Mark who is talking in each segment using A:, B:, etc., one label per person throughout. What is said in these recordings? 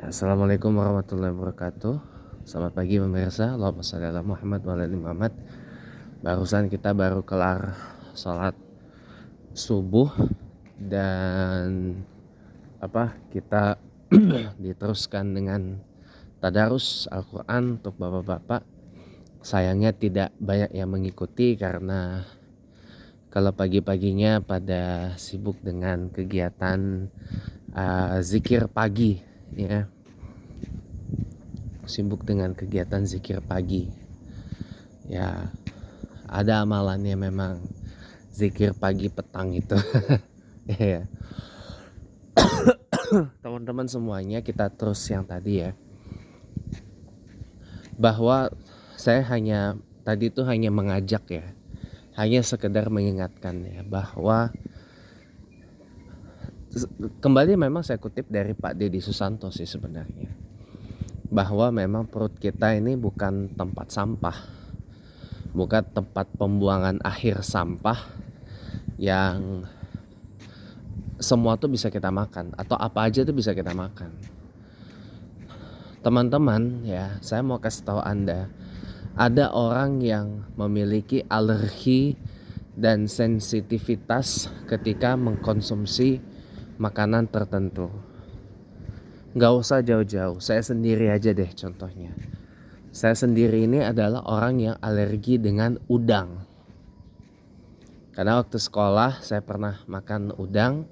A: Assalamualaikum warahmatullahi wabarakatuh. Selamat pagi pemirsa. Allahumma shalli ala Muhammad wa ala ali Muhammad. Barusan kita baru kelar sholat subuh dan kita diteruskan dengan tadarus Al-Quran untuk bapak-bapak. Sayangnya tidak banyak yang mengikuti karena kalau pagi-paginya pada sibuk dengan kegiatan zikir pagi, ya, sibuk dengan kegiatan zikir pagi. Ya, ada amalannya memang zikir pagi petang itu. Ya, teman-teman semuanya, kita terus yang tadi ya, bahwa saya tadi itu hanya mengajak ya, hanya sekedar mengingatkan ya, bahwa kembali memang saya kutip dari Pak Deddy Susanto sih sebenarnya, bahwa memang perut kita ini bukan tempat sampah, bukan tempat pembuangan akhir sampah yang semua tuh bisa kita makan atau apa aja tuh bisa kita makan. Teman-teman ya, saya mau kasih tahu Anda, ada orang yang memiliki alergi dan sensitivitas ketika mengkonsumsi makanan tertentu. Gak usah jauh-jauh, saya sendiri aja deh contohnya. Saya sendiri ini adalah orang yang alergi dengan udang. Karena waktu sekolah saya pernah makan udang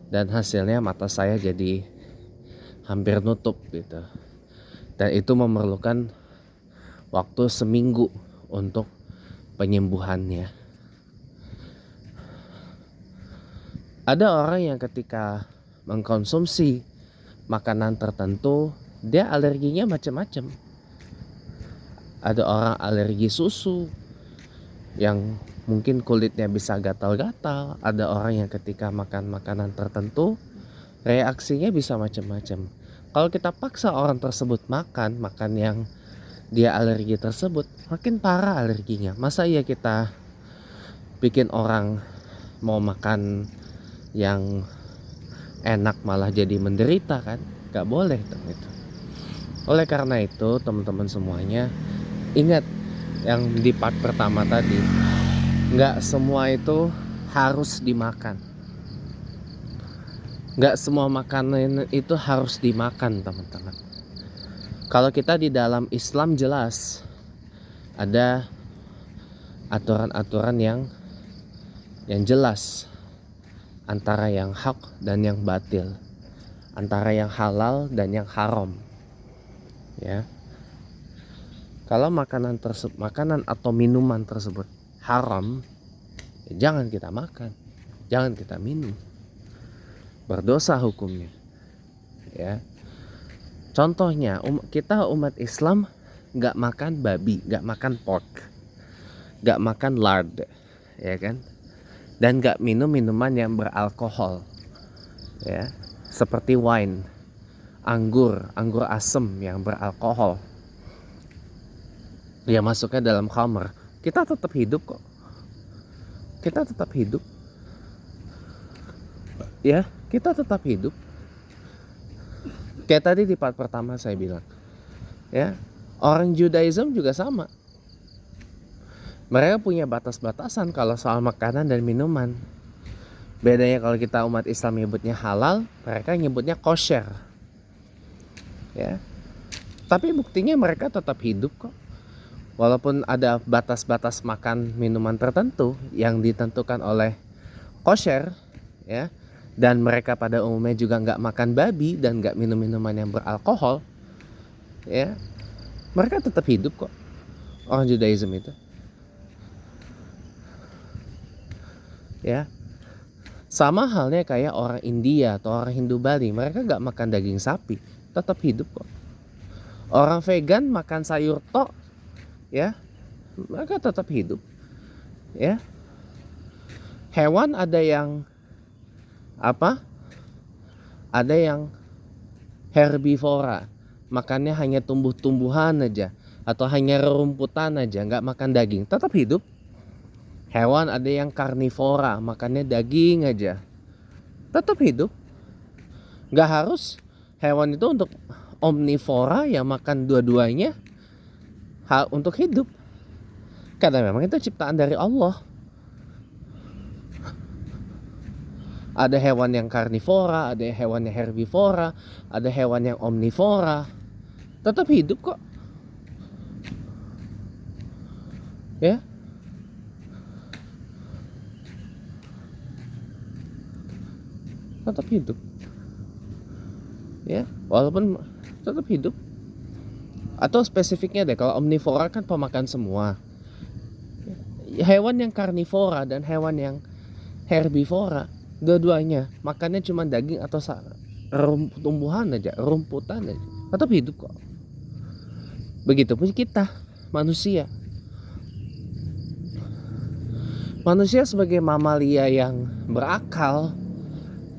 A: dan hasilnya mata saya jadi hampir nutup gitu. Dan itu memerlukan waktu seminggu untuk penyembuhannya. Ada orang yang ketika mengkonsumsi makanan tertentu, dia alerginya macam-macam. Ada orang alergi susu yang mungkin kulitnya bisa gatal-gatal. Ada orang yang ketika makan makanan tertentu reaksinya bisa macam-macam. Kalau kita paksa orang tersebut makan yang dia alergi tersebut, makin parah alerginya. Masa iya kita bikin orang mau makan yang enak malah jadi menderita kan? Gak boleh itu. Oleh karena itu teman-teman semuanya, ingat yang di part pertama tadi, gak semua itu harus dimakan. Gak semua makanan itu harus dimakan teman-teman. Kalau kita di dalam Islam jelas ada aturan-aturan yang jelas antara yang hak dan yang batil, antara yang halal dan yang haram. Ya. Kalau makanan atau minuman tersebut haram, ya jangan kita makan, jangan kita minum. Berdosa hukumnya. Ya. Contohnya, kita umat Islam gak makan babi, gak makan pork, gak makan lard, ya kan? Dan gak minum minuman yang beralkohol, ya, seperti wine, anggur asam yang beralkohol, ya masuknya dalam khamr. Kita tetap hidup kok, kita tetap hidup, ya, kita tetap hidup. Kayak tadi di part pertama saya bilang, ya, orang Judaism juga sama. Mereka punya batas-batasan kalau soal makanan dan minuman. Bedanya kalau kita umat Islam nyebutnya halal, mereka nyebutnya kosher. Ya. Tapi buktinya mereka tetap hidup kok. Walaupun ada batas-batas makan minuman tertentu yang ditentukan oleh kosher, ya. Dan mereka pada umumnya juga nggak makan babi dan nggak minum minuman yang beralkohol, ya. Mereka tetap hidup kok, orang Judaism itu. Ya, sama halnya kayak orang India atau orang Hindu Bali, mereka gak makan daging sapi, tetap hidup kok. Orang vegan makan sayur tok, ya, mereka tetap hidup. Ya, hewan ada yang ada yang herbivora, makannya hanya tumbuh-tumbuhan aja atau hanya rerumputan aja, gak makan daging, tetap hidup. Hewan ada yang karnivora, makannya daging aja, tetap hidup. Gak harus hewan itu untuk omnivora ya makan dua-duanya hal untuk hidup. Karena memang itu ciptaan dari Allah. Ada hewan yang karnivora, ada hewan yang herbivora, ada hewan yang omnivora. Tetap hidup kok. Ya. Tetap hidup. Ya, walaupun tetap hidup. Atau spesifiknya deh, kalau omnivora kan pemakan semua. Hewan yang karnivora dan hewan yang herbivora, dua-duanya makannya cuma daging atau tumbuhan aja, rumputan aja, tetap hidup kok. Begitupun kita, manusia. Manusia sebagai mamalia yang berakal,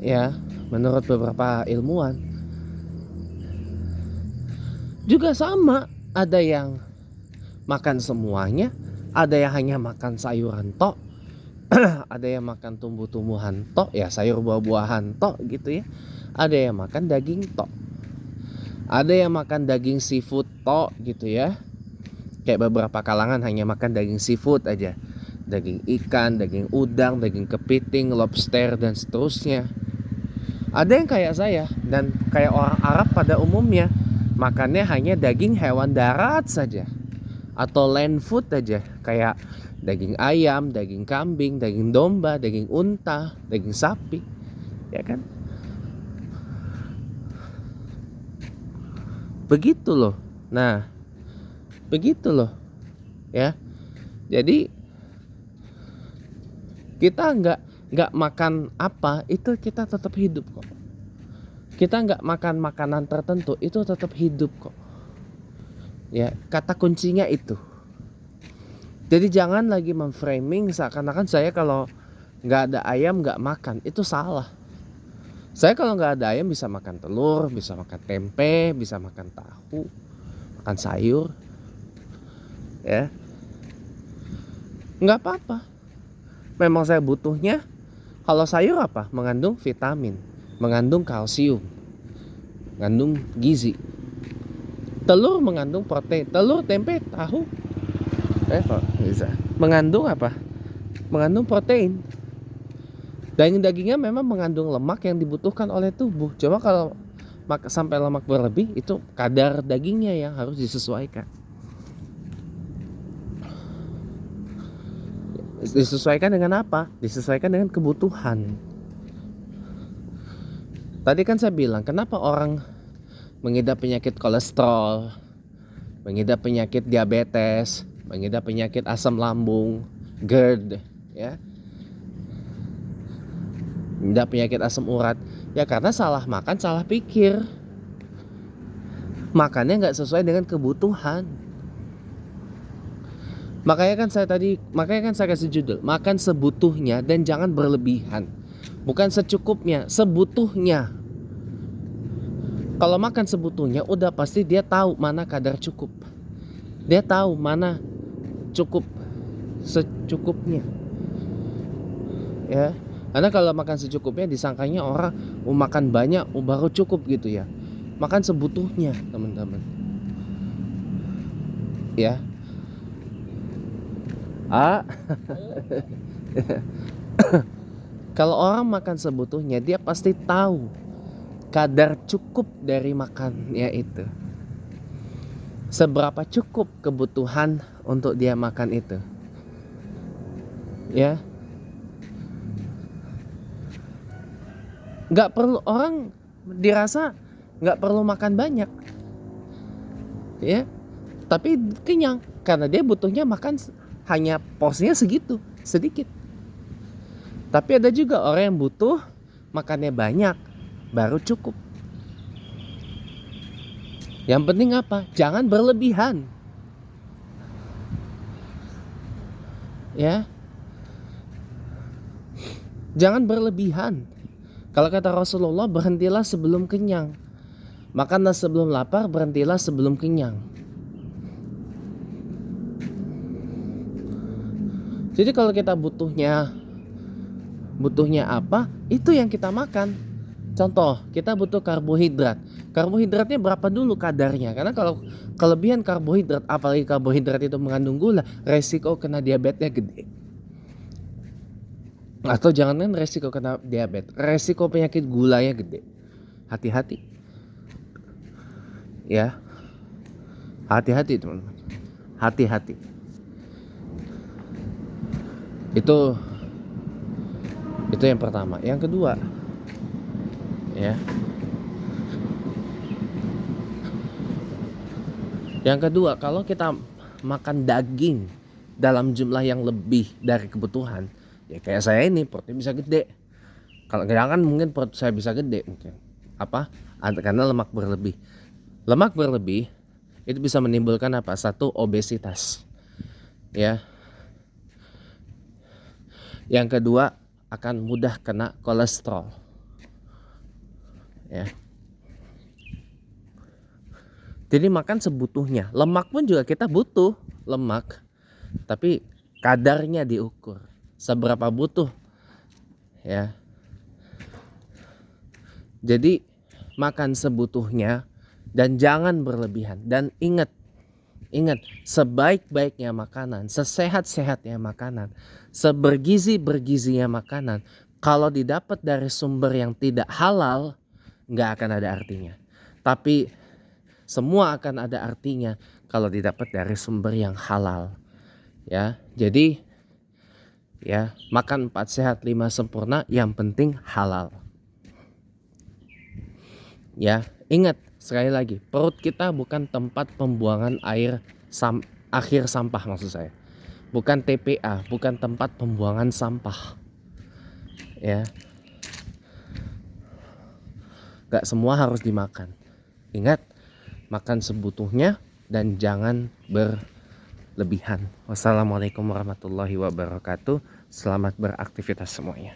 A: ya, menurut beberapa ilmuwan, juga sama. Ada yang makan semuanya, ada yang hanya makan sayuran tok, ada yang makan tumbuh-tumbuhan tok, ya sayur buah-buahan tok gitu ya. Ada yang makan daging tok, ada yang makan daging seafood tok gitu ya. Kayak beberapa kalangan hanya makan daging seafood aja, daging ikan, daging udang, daging kepiting, lobster dan seterusnya. Ada yang kayak saya dan kayak orang Arab pada umumnya, makannya hanya daging hewan darat saja atau land food aja, kayak daging ayam, daging kambing, daging domba, daging unta, daging sapi, ya kan? Begitu loh. Nah, begitu loh, ya. Jadi kita nggak makan apa itu kita tetap hidup kok. Kita nggak makan makanan tertentu itu tetap hidup kok. Ya, kata kuncinya itu. Jadi jangan lagi memframing seakan-akan saya kalau nggak ada ayam nggak makan, itu salah. Saya kalau nggak ada ayam bisa makan telur, bisa makan tempe, bisa makan tahu, makan sayur, ya, nggak apa-apa. Memang saya butuhnya. Kalau sayur apa? Mengandung vitamin, mengandung kalsium, mengandung gizi. Telur mengandung protein. Telur, tempe, tahu bisa mengandung apa? Mengandung protein. Dagingnya memang mengandung lemak yang dibutuhkan oleh tubuh. Cuma kalau sampai lemak berlebih, itu kadar dagingnya yang harus disesuaikan. Disesuaikan dengan apa? Disesuaikan dengan kebutuhan. Tadi kan saya bilang, kenapa orang mengidap penyakit kolesterol, mengidap penyakit diabetes, mengidap penyakit asam lambung, GERD, ya, mengidap penyakit asam urat, ya karena salah makan, salah pikir. Makannya nggak sesuai dengan kebutuhan. Makanya kan saya kasih judul, makan sebutuhnya dan jangan berlebihan. Bukan secukupnya, sebutuhnya. Kalau makan sebutuhnya, udah pasti dia tahu mana kadar cukup. Dia tahu mana cukup secukupnya. Ya. Karena kalau makan secukupnya disangkanya orang makan banyak baru cukup gitu ya. Makan sebutuhnya, teman-teman. Ya. Kalau orang makan sebutuhnya, dia pasti tahu kadar cukup dari makannya itu. Seberapa cukup kebutuhan untuk dia makan itu. Ya. Gak perlu, orang dirasa gak perlu makan banyak. Ya. Tapi kenyang karena dia butuhnya makan hanya porsinya segitu, sedikit. Tapi ada juga orang yang butuh makannya banyak, baru cukup. Yang penting apa? Jangan berlebihan. Ya. Jangan berlebihan. Kalau kata Rasulullah, berhentilah sebelum kenyang. Makanlah sebelum lapar, berhentilah sebelum kenyang. Jadi kalau kita butuhnya apa, itu yang kita makan. Contoh, kita butuh karbohidrat. Karbohidratnya berapa dulu kadarnya? Karena kalau kelebihan karbohidrat, apalagi karbohidrat itu mengandung gula, resiko kena diabetesnya gede. Atau jangankan resiko kena diabetes, resiko penyakit gulanya gede. Hati-hati. Ya. Hati-hati, teman-teman. Hati-hati. Itu yang pertama. Yang kedua, ya. Yang kedua, kalau kita makan daging dalam jumlah yang lebih dari kebutuhan, ya kayak saya ini perutnya bisa gede. Kalau jangan mungkin perut saya bisa gede mungkin. Apa? Karena lemak berlebih. Lemak berlebih itu bisa menimbulkan apa? Satu, obesitas. Ya. Yang kedua, akan mudah kena kolesterol. Ya. Jadi makan sebutuhnya. Lemak pun juga kita butuh lemak, tapi kadarnya diukur. Seberapa butuh, ya. Jadi makan sebutuhnya dan jangan berlebihan. Dan ingat, sebaik-baiknya makanan, sesehat-sehatnya makanan, sebergizi-bergizinya makanan, kalau didapat dari sumber yang tidak halal, nggak akan ada artinya. Tapi semua akan ada artinya kalau didapat dari sumber yang halal. Ya, jadi ya, makan 4 sehat 5 sempurna, yang penting halal. Ya, ingat sekali lagi, perut kita bukan tempat pembuangan akhir sampah maksud saya. Bukan TPA, bukan tempat pembuangan sampah. Ya. Gak semua harus dimakan. Ingat, makan sebutuhnya dan jangan berlebihan. Wassalamualaikum warahmatullahi wabarakatuh. Selamat beraktivitas semuanya.